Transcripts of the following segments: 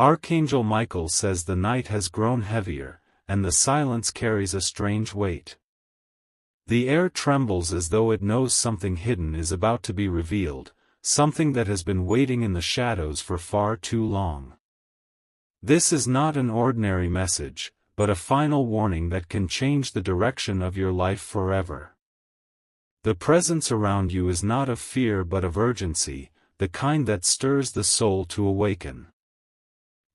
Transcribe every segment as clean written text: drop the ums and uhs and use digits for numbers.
Archangel Michael says the night has grown heavier, and the silence carries a strange weight. The air trembles as though it knows something hidden is about to be revealed, something that has been waiting in the shadows for far too long. This is not an ordinary message, but a final warning that can change the direction of your life forever. The presence around you is not of fear but of urgency, the kind that stirs the soul to awaken.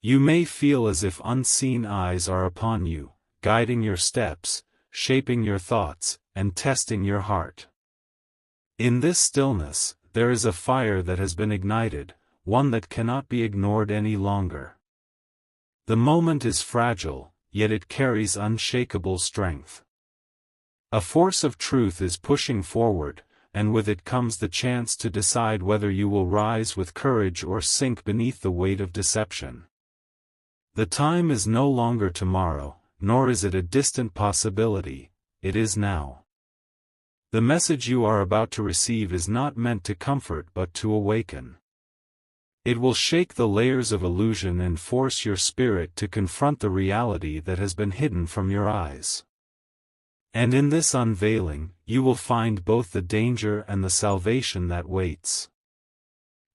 You may feel as if unseen eyes are upon you, guiding your steps, shaping your thoughts, and testing your heart. In this stillness, there is a fire that has been ignited, one that cannot be ignored any longer. The moment is fragile, yet it carries unshakable strength. A force of truth is pushing forward, and with it comes the chance to decide whether you will rise with courage or sink beneath the weight of deception. The time is no longer tomorrow, nor is it a distant possibility, it is now. The message you are about to receive is not meant to comfort but to awaken. It will shake the layers of illusion and force your spirit to confront the reality that has been hidden from your eyes. And in this unveiling, you will find both the danger and the salvation that waits.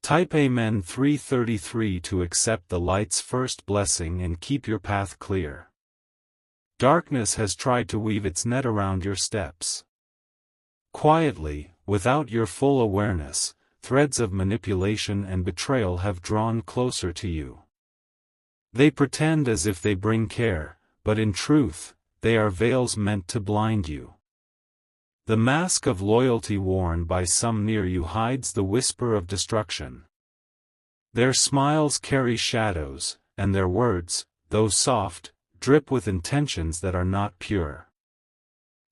Type Amen 333 to accept the light's first blessing and keep your path clear. Darkness has tried to weave its net around your steps. Quietly, without your full awareness, threads of manipulation and betrayal have drawn closer to you. They pretend as if they bring care, but in truth, they are veils meant to blind you. The mask of loyalty worn by some near you hides the whisper of destruction. Their smiles carry shadows, and their words, though soft, drip with intentions that are not pure.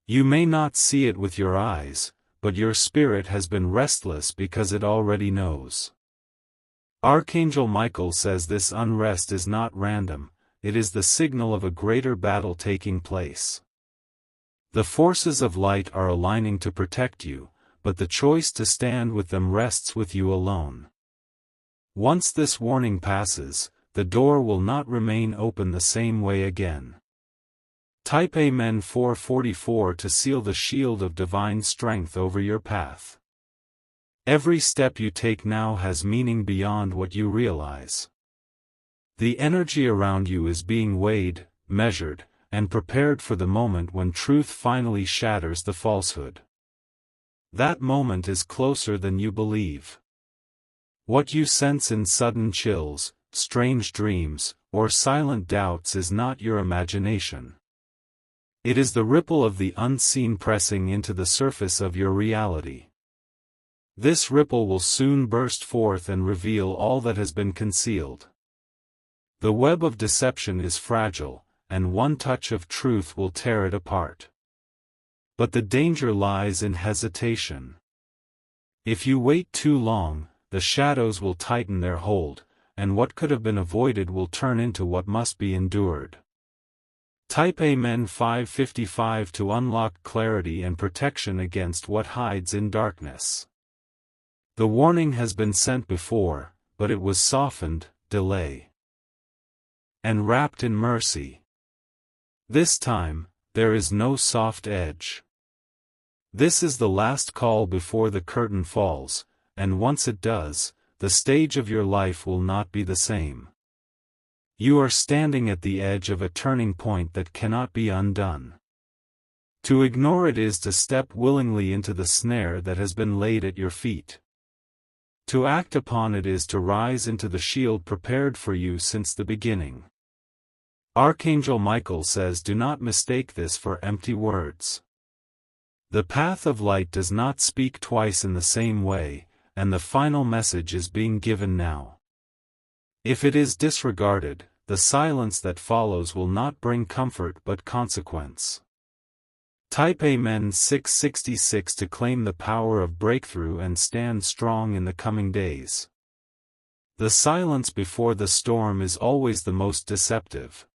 You may not see it with your eyes, but your spirit has been restless because it already knows. Archangel Michael says this unrest is not random, it is the signal of a greater battle taking place. The forces of light are aligning to protect you, but the choice to stand with them rests with you alone. Once this warning passes, the door will not remain open the same way again. Type Amen 444 to seal the shield of divine strength over your path. Every step you take now has meaning beyond what you realize. The energy around you is being weighed, measured, and prepared for the moment when truth finally shatters the falsehood. That moment is closer than you believe. What you sense in sudden chills, strange dreams, or silent doubts is not your imagination. It is the ripple of the unseen pressing into the surface of your reality. This ripple will soon burst forth and reveal all that has been concealed. The web of deception is fragile, and one touch of truth will tear it apart. But the danger lies in hesitation. If you wait too long, the shadows will tighten their hold, and what could have been avoided will turn into what must be endured. Type Amen 555 to unlock clarity and protection against what hides in darkness. The warning has been sent before, but it was softened, delay, and wrapped in mercy. This time, there is no soft edge. This is the last call before the curtain falls, and once it does, the stage of your life will not be the same. You are standing at the edge of a turning point that cannot be undone. To ignore it is to step willingly into the snare that has been laid at your feet. To act upon it is to rise into the shield prepared for you since the beginning. Archangel Michael says do not mistake this for empty words. The path of light does not speak twice in the same way, and the final message is being given now. If it is disregarded, the silence that follows will not bring comfort but consequence. Type Amen 666 to claim the power of breakthrough and stand strong in the coming days. The silence before the storm is always the most deceptive.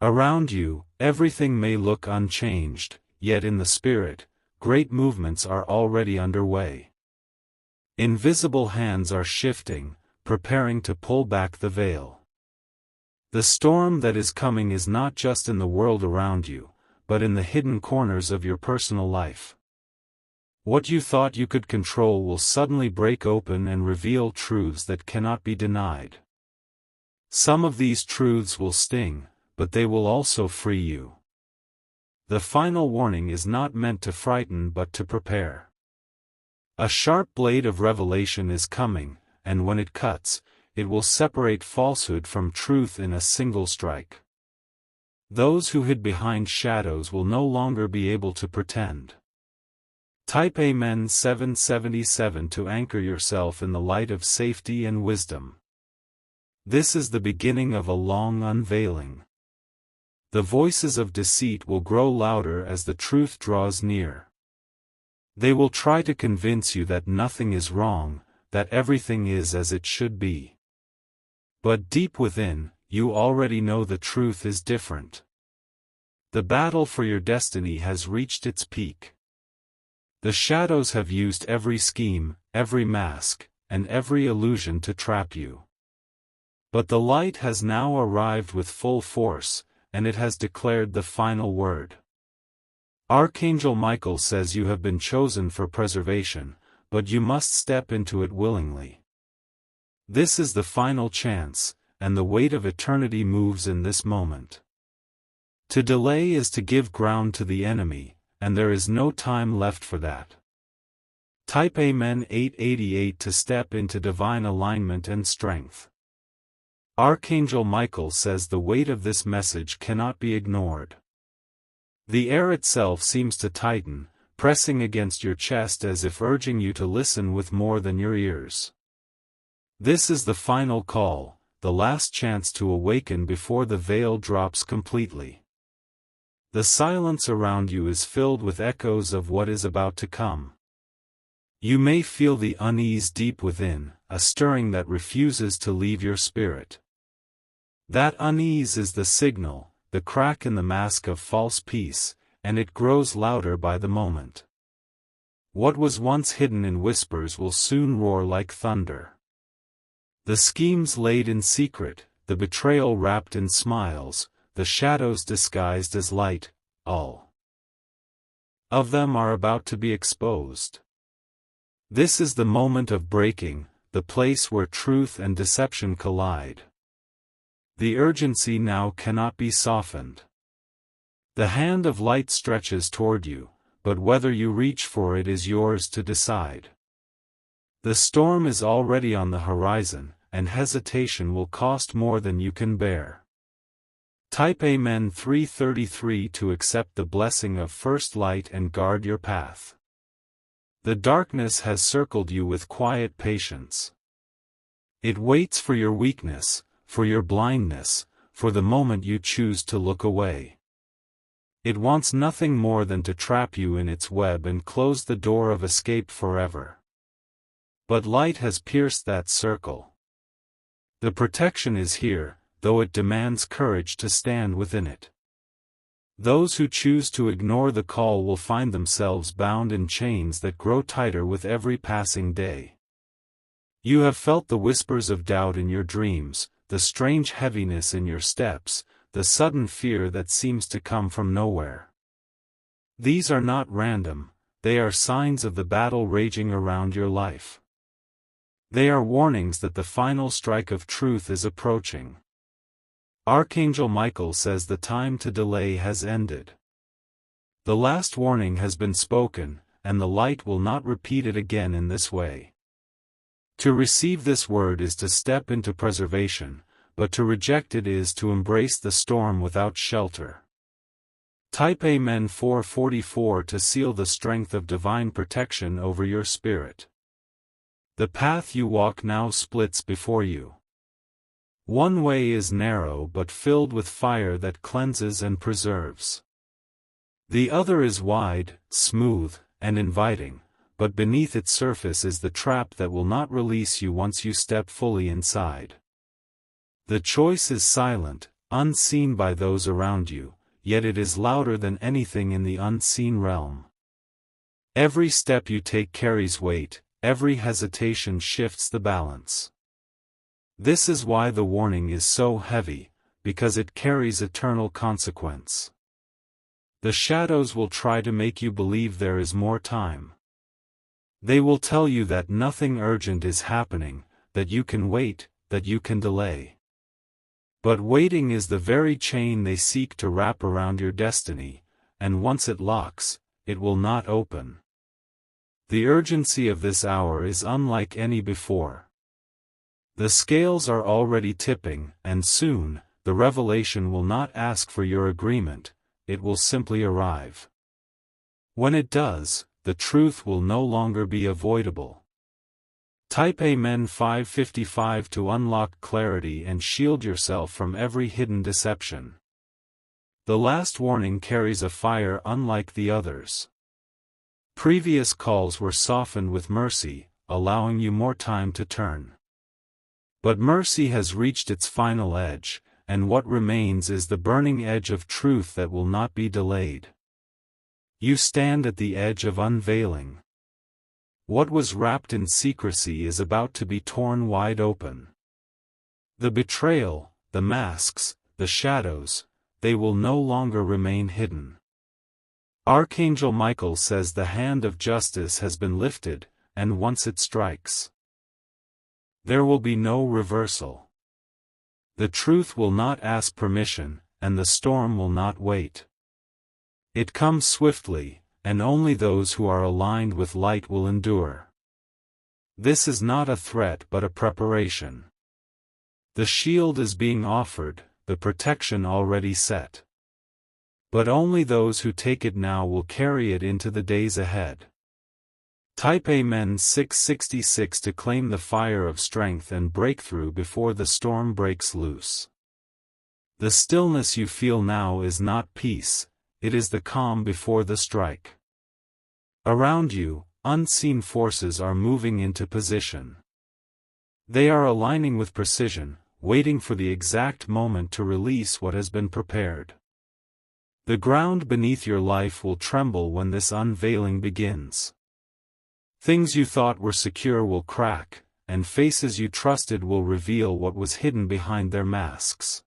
Around you, everything may look unchanged, yet in the spirit, great movements are already underway. Invisible hands are shifting, preparing to pull back the veil. The storm that is coming is not just in the world around you, but in the hidden corners of your personal life. What you thought you could control will suddenly break open and reveal truths that cannot be denied. Some of these truths will sting, but they will also free you. The final warning is not meant to frighten but to prepare. A sharp blade of revelation is coming, and when it cuts, it will separate falsehood from truth in a single strike. Those who hid behind shadows will no longer be able to pretend. Type Amen 777 to anchor yourself in the light of safety and wisdom. This is the beginning of a long unveiling. The voices of deceit will grow louder as the truth draws near. They will try to convince you that nothing is wrong, that everything is as it should be. But deep within, you already know the truth is different. The battle for your destiny has reached its peak. The shadows have used every scheme, every mask, and every illusion to trap you. But the light has now arrived with full force, and it has declared the final word. Archangel Michael says you have been chosen for preservation, but you must step into it willingly. This is the final chance, and the weight of eternity moves in this moment. To delay is to give ground to the enemy, and there is no time left for that. Type Amen 888 to step into divine alignment and strength. Archangel Michael says the weight of this message cannot be ignored. The air itself seems to tighten, pressing against your chest as if urging you to listen with more than your ears. This is the final call, the last chance to awaken before the veil drops completely. The silence around you is filled with echoes of what is about to come. You may feel the unease deep within, a stirring that refuses to leave your spirit. That unease is the signal, the crack in the mask of false peace, and it grows louder by the moment. What was once hidden in whispers will soon roar like thunder. The schemes laid in secret, the betrayal wrapped in smiles, the shadows disguised as light, all of them are about to be exposed. This is the moment of breaking, the place where truth and deception collide. The urgency now cannot be softened. The hand of light stretches toward you, but whether you reach for it is yours to decide. The storm is already on the horizon, and hesitation will cost more than you can bear. Type Amen 333 to accept the blessing of first light and guard your path. The darkness has circled you with quiet patience. It waits for your weakness, for your blindness, for the moment you choose to look away. It wants nothing more than to trap you in its web and close the door of escape forever. But light has pierced that circle. The protection is here, though it demands courage to stand within it. Those who choose to ignore the call will find themselves bound in chains that grow tighter with every passing day. You have felt the whispers of doubt in your dreams, the strange heaviness in your steps, the sudden fear that seems to come from nowhere. These are not random, they are signs of the battle raging around your life. They are warnings that the final strike of truth is approaching. Archangel Michael says the time to delay has ended. The last warning has been spoken, and the light will not repeat it again in this way. To receive this word is to step into preservation, but to reject it is to embrace the storm without shelter. Type Amen 444 to seal the strength of divine protection over your spirit. The path you walk now splits before you. One way is narrow but filled with fire that cleanses and preserves. The other is wide, smooth, and inviting, but beneath its surface is the trap that will not release you once you step fully inside. The choice is silent, unseen by those around you, yet it is louder than anything in the unseen realm. Every step you take carries weight, every hesitation shifts the balance. This is why the warning is so heavy, because it carries eternal consequence. The shadows will try to make you believe there is more time. They will tell you that nothing urgent is happening, that you can wait, that you can delay. But waiting is the very chain they seek to wrap around your destiny, and once it locks, it will not open. The urgency of this hour is unlike any before. The scales are already tipping, and soon, the revelation will not ask for your agreement, it will simply arrive. When it does, the truth will no longer be avoidable. Type Amen 555 to unlock clarity and shield yourself from every hidden deception. The last warning carries a fire unlike the others. Previous calls were softened with mercy, allowing you more time to turn. But mercy has reached its final edge, and what remains is the burning edge of truth that will not be delayed. You stand at the edge of unveiling. What was wrapped in secrecy is about to be torn wide open. The betrayal, the masks, the shadows, they will no longer remain hidden. Archangel Michael says the hand of justice has been lifted, and once it strikes, there will be no reversal. The truth will not ask permission, and the storm will not wait. It comes swiftly, and only those who are aligned with light will endure. This is not a threat but a preparation. The shield is being offered, the protection already set. But only those who take it now will carry it into the days ahead. Type Amen 666 to claim the fire of strength and breakthrough before the storm breaks loose. The stillness you feel now is not peace, it is the calm before the strike. Around you, unseen forces are moving into position. They are aligning with precision, waiting for the exact moment to release what has been prepared. The ground beneath your life will tremble when this unveiling begins. Things you thought were secure will crack, and faces you trusted will reveal what was hidden behind their masks.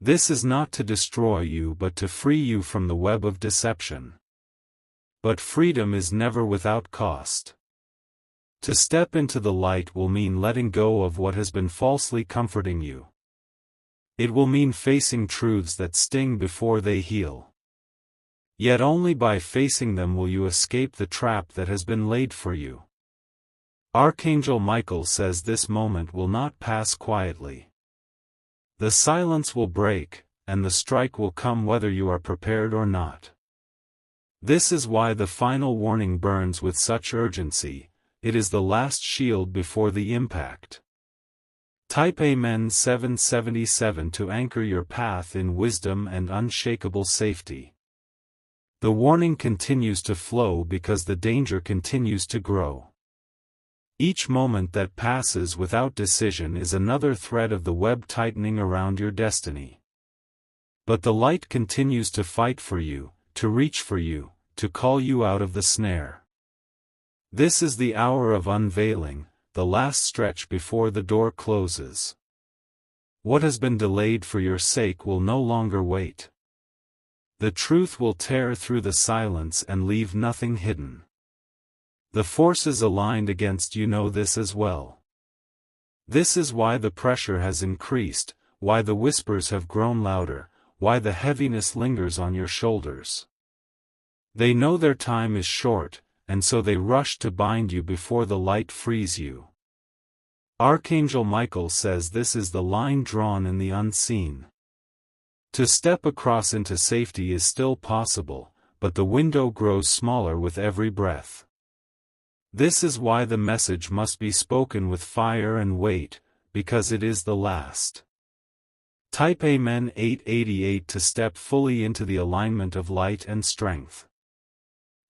This is not to destroy you but to free you from the web of deception. But freedom is never without cost. To step into the light will mean letting go of what has been falsely comforting you. It will mean facing truths that sting before they heal. Yet only by facing them will you escape the trap that has been laid for you. Archangel Michael says this moment will not pass quietly. The silence will break, and the strike will come whether you are prepared or not. This is why the final warning burns with such urgency, it is the last shield before the impact. Type Amen 777 to anchor your path in wisdom and unshakable safety. The warning continues to flow because the danger continues to grow. Each moment that passes without decision is another thread of the web tightening around your destiny. But the light continues to fight for you, to reach for you, to call you out of the snare. This is the hour of unveiling, the last stretch before the door closes. What has been delayed for your sake will no longer wait. The truth will tear through the silence and leave nothing hidden. The forces aligned against you know this as well. This is why the pressure has increased, why the whispers have grown louder, why the heaviness lingers on your shoulders. They know their time is short, and so they rush to bind you before the light frees you. Archangel Michael says this is the line drawn in the unseen. To step across into safety is still possible, but the window grows smaller with every breath. This is why the message must be spoken with fire and weight, because it is the last. Type Amen 888 to step fully into the alignment of light and strength.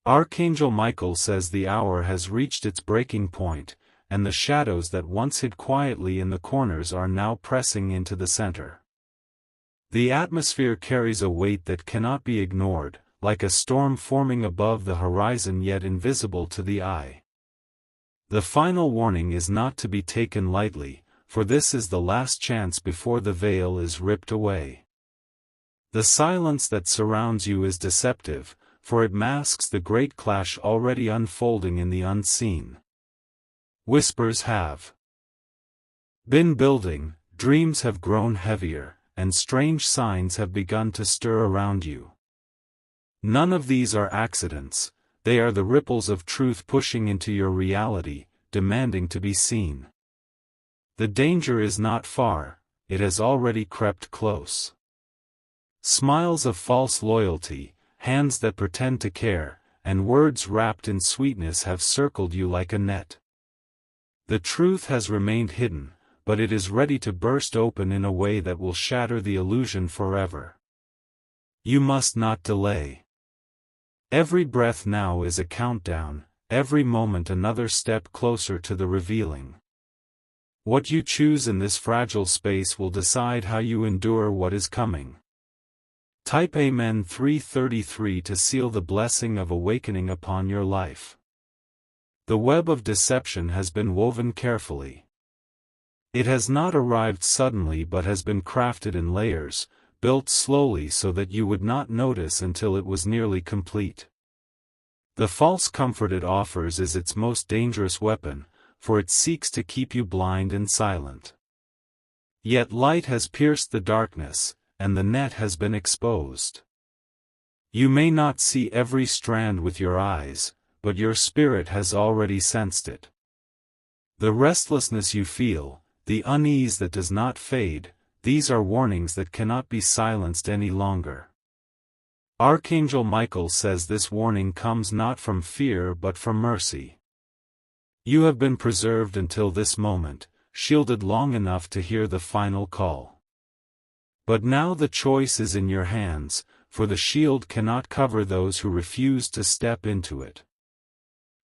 Archangel Michael says the hour has reached its breaking point, and the shadows that once hid quietly in the corners are now pressing into the center. The atmosphere carries a weight that cannot be ignored, like a storm forming above the horizon yet invisible to the eye. The final warning is not to be taken lightly, for this is the last chance before the veil is ripped away. The silence that surrounds you is deceptive, for it masks the great clash already unfolding in the unseen. Whispers have been building, dreams have grown heavier, and strange signs have begun to stir around you. None of these are accidents, they are the ripples of truth pushing into your reality, demanding to be seen. The danger is not far, it has already crept close. Smiles of false loyalty, hands that pretend to care, and words wrapped in sweetness have circled you like a net. The truth has remained hidden, but it is ready to burst open in a way that will shatter the illusion forever. You must not delay. Every breath now is a countdown, every moment another step closer to the revealing. What you choose in this fragile space will decide how you endure what is coming. Type Amen 333 to seal the blessing of awakening upon your life. The web of deception has been woven carefully. It has not arrived suddenly but has been crafted in layers, built slowly so that you would not notice until it was nearly complete. The false comfort it offers is its most dangerous weapon, for it seeks to keep you blind and silent. Yet light has pierced the darkness, and the net has been exposed. You may not see every strand with your eyes, but your spirit has already sensed it. The restlessness you feel, the unease that does not fade, these are warnings that cannot be silenced any longer. Archangel Michael says this warning comes not from fear but from mercy. You have been preserved until this moment, shielded long enough to hear the final call. But now the choice is in your hands, for the shield cannot cover those who refuse to step into it.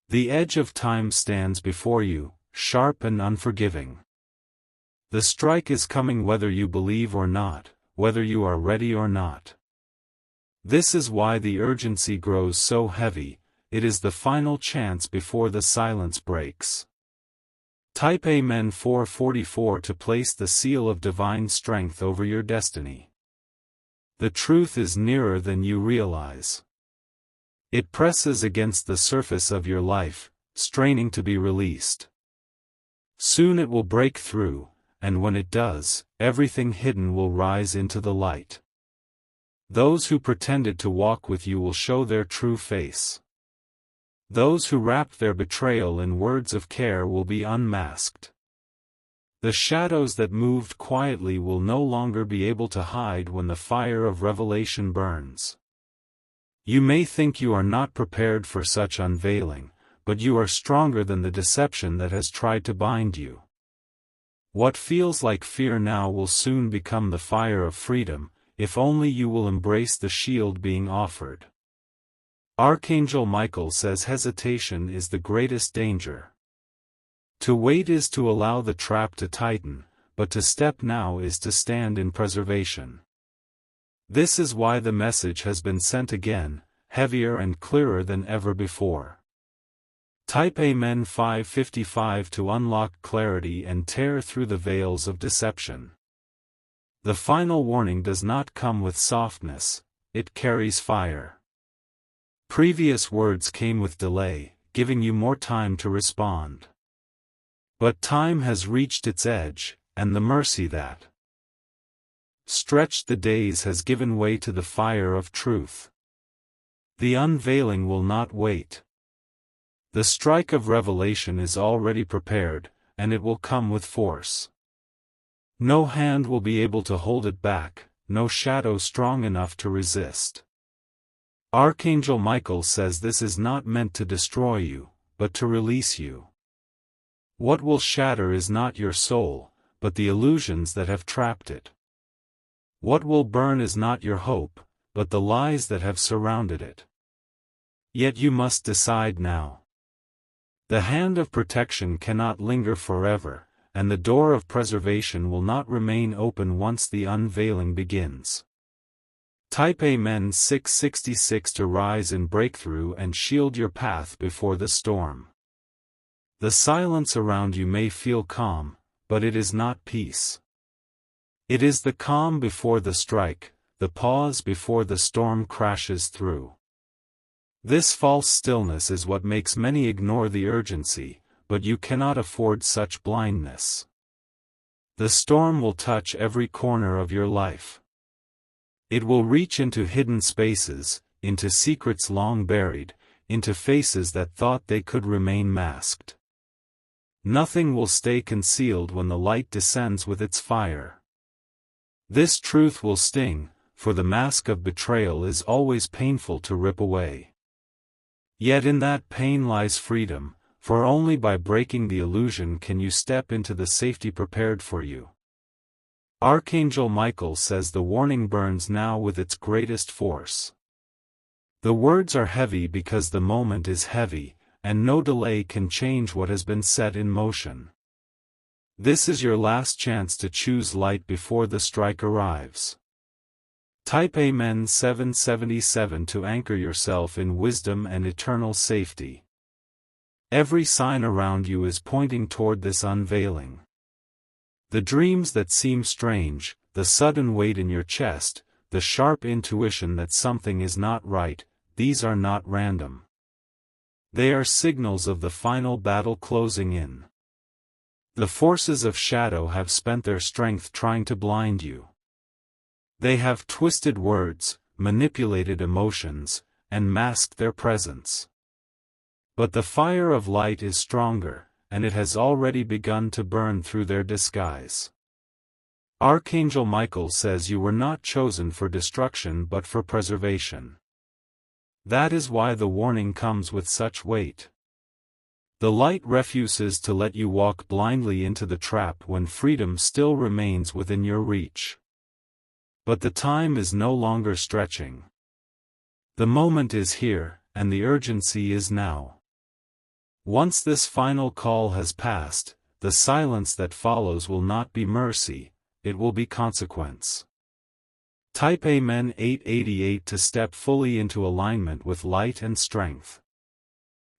The edge of time stands before you, sharp and unforgiving. The strike is coming whether you believe or not, whether you are ready or not. This is why the urgency grows so heavy, it is the final chance before the silence breaks. Type Amen 444 to place the seal of divine strength over your destiny. The truth is nearer than you realize. It presses against the surface of your life, straining to be released. Soon it will break through, and when it does, everything hidden will rise into the light. Those who pretended to walk with you will show their true face. Those who wrapped their betrayal in words of care will be unmasked. The shadows that moved quietly will no longer be able to hide when the fire of revelation burns. You may think you are not prepared for such unveiling, but you are stronger than the deception that has tried to bind you. What feels like fear now will soon become the fire of freedom, if only you will embrace the shield being offered. Archangel Michael says hesitation is the greatest danger. To wait is to allow the trap to tighten, but to step now is to stand in preservation. This is why the message has been sent again, heavier and clearer than ever before. Type Amen 555 to unlock clarity and tear through the veils of deception. The final warning does not come with softness, it carries fire. Previous words came with delay, giving you more time to respond. But time has reached its edge, and the mercy that stretched the days has given way to the fire of truth. The unveiling will not wait. The strike of revelation is already prepared, and it will come with force. No hand will be able to hold it back, no shadow strong enough to resist. Archangel Michael says this is not meant to destroy you, but to release you. What will shatter is not your soul, but the illusions that have trapped it. What will burn is not your hope, but the lies that have surrounded it. Yet you must decide now. The hand of protection cannot linger forever, and the door of preservation will not remain open once the unveiling begins. Type Amen 666 to rise in breakthrough and shield your path before the storm. The silence around you may feel calm, but it is not peace. It is the calm before the strike, the pause before the storm crashes through. This false stillness is what makes many ignore the urgency, but you cannot afford such blindness. The storm will touch every corner of your life. It will reach into hidden spaces, into secrets long buried, into faces that thought they could remain masked. Nothing will stay concealed when the light descends with its fire. This truth will sting, for the mask of betrayal is always painful to rip away. Yet in that pain lies freedom, for only by breaking the illusion can you step into the safety prepared for you. Archangel Michael says the warning burns now with its greatest force. The words are heavy because the moment is heavy, and no delay can change what has been set in motion. This is your last chance to choose light before the strike arrives. Type Amen 777 to anchor yourself in wisdom and eternal safety. Every sign around you is pointing toward this unveiling. The dreams that seem strange, the sudden weight in your chest, the sharp intuition that something is not right, these are not random. They are signals of the final battle closing in. The forces of shadow have spent their strength trying to blind you. They have twisted words, manipulated emotions, and masked their presence. But the fire of light is stronger, and it has already begun to burn through their disguise. Archangel Michael says you were not chosen for destruction but for preservation. That is why the warning comes with such weight. The light refuses to let you walk blindly into the trap when freedom still remains within your reach. But the time is no longer stretching. The moment is here, and the urgency is now. Once this final call has passed, the silence that follows will not be mercy, it will be consequence. Type Amen 888 to step fully into alignment with light and strength.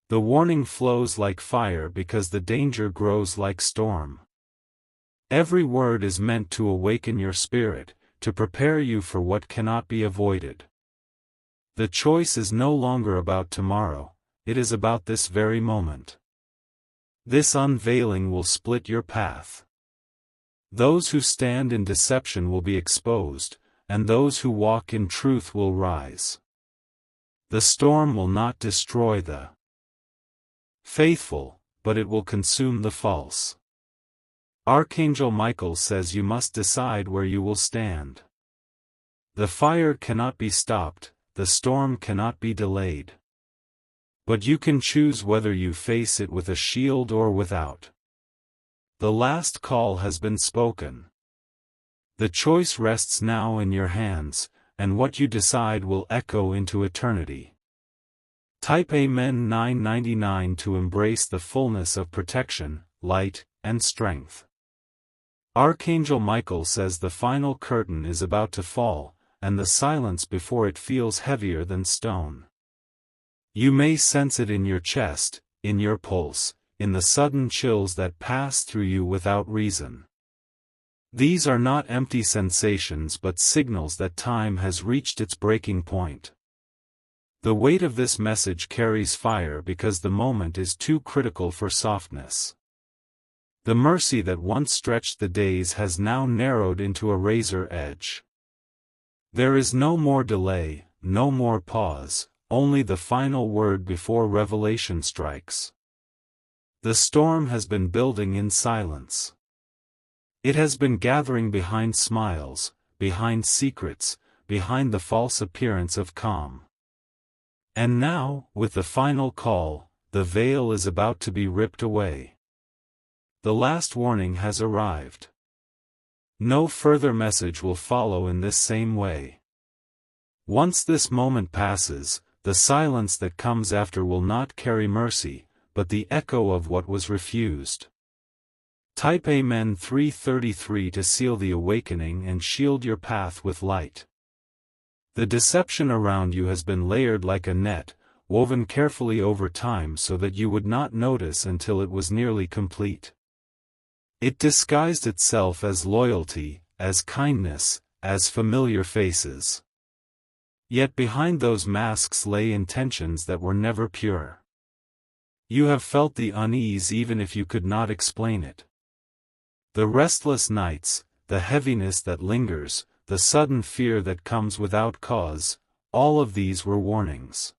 The warning flows like fire because the danger grows like storm. Every word is meant to awaken your spirit, to prepare you for what cannot be avoided. The choice is no longer about tomorrow, it is about this very moment. This unveiling will split your path. Those who stand in deception will be exposed, and those who walk in truth will rise. The storm will not destroy the faithful, but it will consume the false. Archangel Michael says you must decide where you will stand. The fire cannot be stopped, the storm cannot be delayed. But you can choose whether you face it with a shield or without. The last call has been spoken. The choice rests now in your hands, and what you decide will echo into eternity. Type Amen 999 to embrace the fullness of protection, light, and strength. Archangel Michael says the final curtain is about to fall, and the silence before it feels heavier than stone. You may sense it in your chest, in your pulse, in the sudden chills that pass through you without reason. These are not empty sensations but signals that time has reached its breaking point. The weight of this message carries fire because the moment is too critical for softness. The mercy that once stretched the days has now narrowed into a razor edge. There is no more delay, no more pause, only the final word before revelation strikes. The storm has been building in silence. It has been gathering behind smiles, behind secrets, behind the false appearance of calm. And now, with the final call, the veil is about to be ripped away. The last warning has arrived. No further message will follow in this same way. Once this moment passes, the silence that comes after will not carry mercy, but the echo of what was refused. Type Amen 333 to seal the awakening and shield your path with light. The deception around you has been layered like a net, woven carefully over time so that you would not notice until it was nearly complete. It disguised itself as loyalty, as kindness, as familiar faces. Yet behind those masks lay intentions that were never pure. You have felt the unease even if you could not explain it. The restless nights, the heaviness that lingers, the sudden fear that comes without cause, all of these were warnings.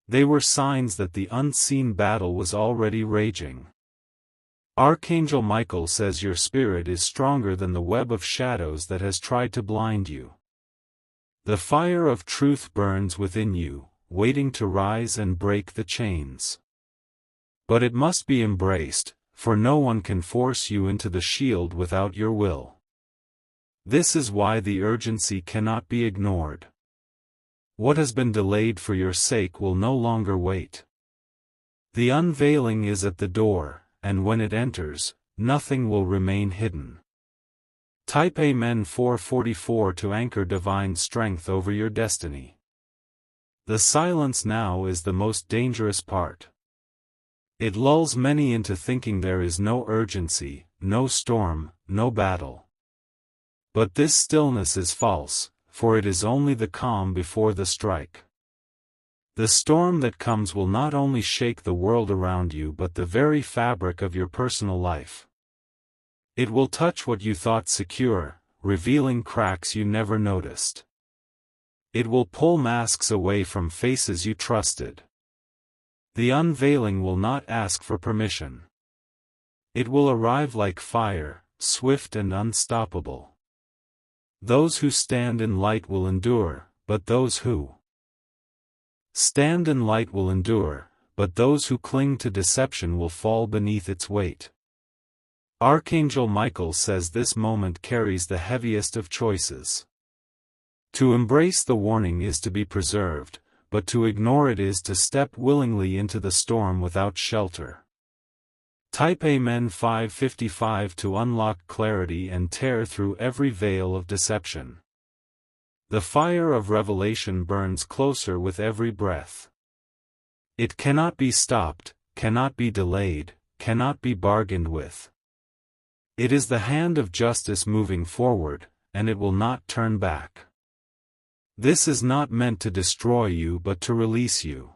They were signs that the unseen battle was already raging. Archangel Michael says your spirit is stronger than the web of shadows that has tried to blind you. The fire of truth burns within you, waiting to rise and break the chains. But it must be embraced, for no one can force you into the shield without your will. This is why the urgency cannot be ignored. What has been delayed for your sake will no longer wait. The unveiling is at the door, and when it enters, nothing will remain hidden. Type Amen 444 to anchor divine strength over your destiny. The silence now is the most dangerous part. It lulls many into thinking there is no urgency, no storm, no battle. But this stillness is false, for it is only the calm before the strike. The storm that comes will not only shake the world around you but the very fabric of your personal life. It will touch what you thought secure, revealing cracks you never noticed. It will pull masks away from faces you trusted. The unveiling will not ask for permission. It will arrive like fire, swift and unstoppable. Those who stand in light will endure, but those who stand in light will endure, but those who cling to deception will fall beneath its weight. Archangel Michael says this moment carries the heaviest of choices. To embrace the warning is to be preserved, but to ignore it is to step willingly into the storm without shelter. Type Amen 555 to unlock clarity and tear through every veil of deception. The fire of revelation burns closer with every breath. It cannot be stopped, cannot be delayed, cannot be bargained with. It is the hand of justice moving forward, and it will not turn back. This is not meant to destroy you but to release you.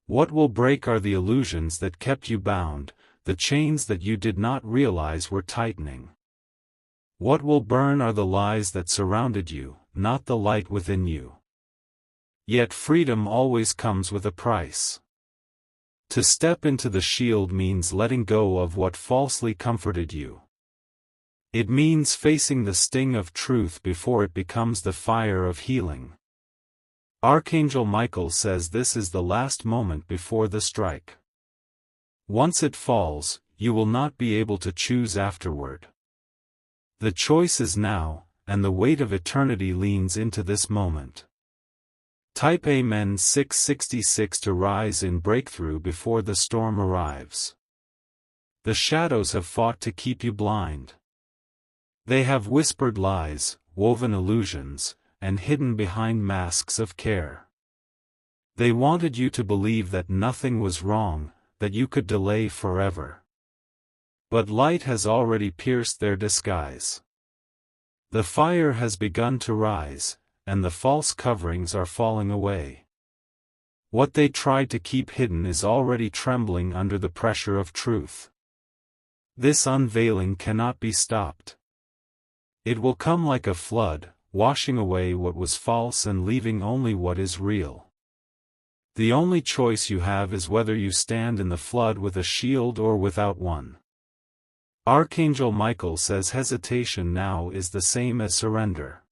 What will break are the illusions that kept you bound, the chains that you did not realize were tightening. What will burn are the lies that surrounded you, not the light within you. Yet freedom always comes with a price. To step into the shield means letting go of what falsely comforted you. It means facing the sting of truth before it becomes the fire of healing. Archangel Michael says this is the last moment before the strike. Once it falls, you will not be able to choose afterward. The choice is now, and the weight of eternity leans into this moment. Type Amen 666 to rise in breakthrough before the storm arrives. The shadows have fought to keep you blind. They have whispered lies, woven illusions, and hidden behind masks of care. They wanted you to believe that nothing was wrong, that you could delay forever. But light has already pierced their disguise. The fire has begun to rise, and the false coverings are falling away. What they tried to keep hidden is already trembling under the pressure of truth. This unveiling cannot be stopped. It will come like a flood, washing away what was false and leaving only what is real. The only choice you have is whether you stand in the flood with a shield or without one. Archangel Michael says hesitation now is the same as surrender.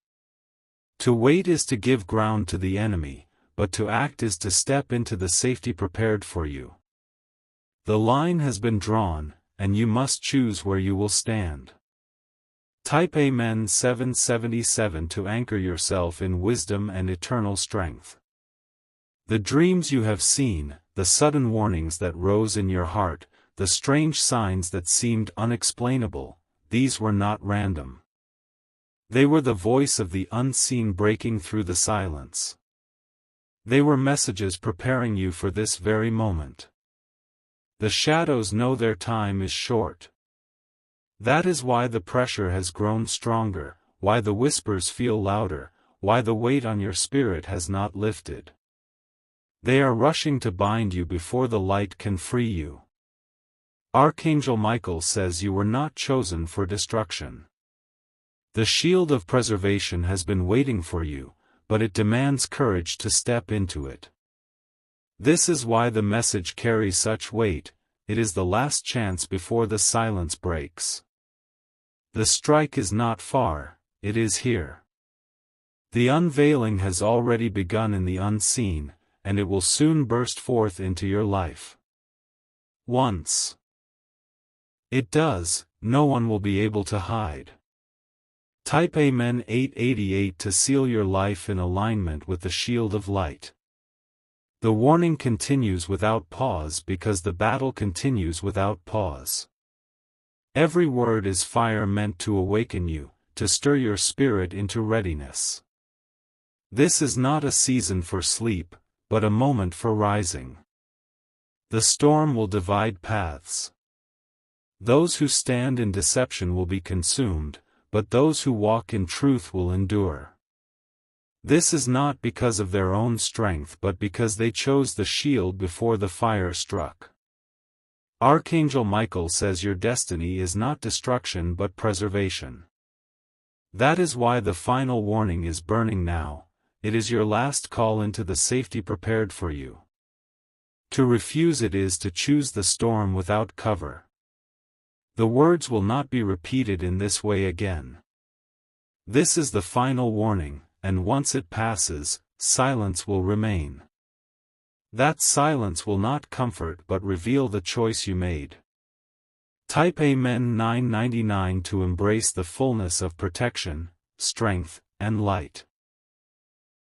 To wait is to give ground to the enemy, but to act is to step into the safety prepared for you. The line has been drawn, and you must choose where you will stand. Type Amen 777 to anchor yourself in wisdom and eternal strength. The dreams you have seen, the sudden warnings that rose in your heart, the strange signs that seemed unexplainable, these were not random. They were the voice of the unseen breaking through the silence. They were messages preparing you for this very moment. The shadows know their time is short. That is why the pressure has grown stronger, why the whispers feel louder, why the weight on your spirit has not lifted. They are rushing to bind you before the light can free you. Archangel Michael says you were not chosen for destruction. The shield of preservation has been waiting for you, but it demands courage to step into it. This is why the message carries such weight. It is the last chance before the silence breaks. The strike is not far, it is here. The unveiling has already begun in the unseen, and it will soon burst forth into your life. Once it does, no one will be able to hide. Type Amen 888 to seal your life in alignment with the shield of light. The warning continues without pause because the battle continues without pause. Every word is fire meant to awaken you, to stir your spirit into readiness. This is not a season for sleep, but a moment for rising. The storm will divide paths. Those who stand in deception will be consumed, but those who walk in truth will endure. This is not because of their own strength but because they chose the shield before the fire struck. Archangel Michael says your destiny is not destruction but preservation. That is why the final warning is burning now. It is your last call into the safety prepared for you. To refuse it is to choose the storm without cover. The words will not be repeated in this way again. This is the final warning, and once it passes, silence will remain. That silence will not comfort but reveal the choice you made. Type Amen 999 to embrace the fullness of protection, strength, and light.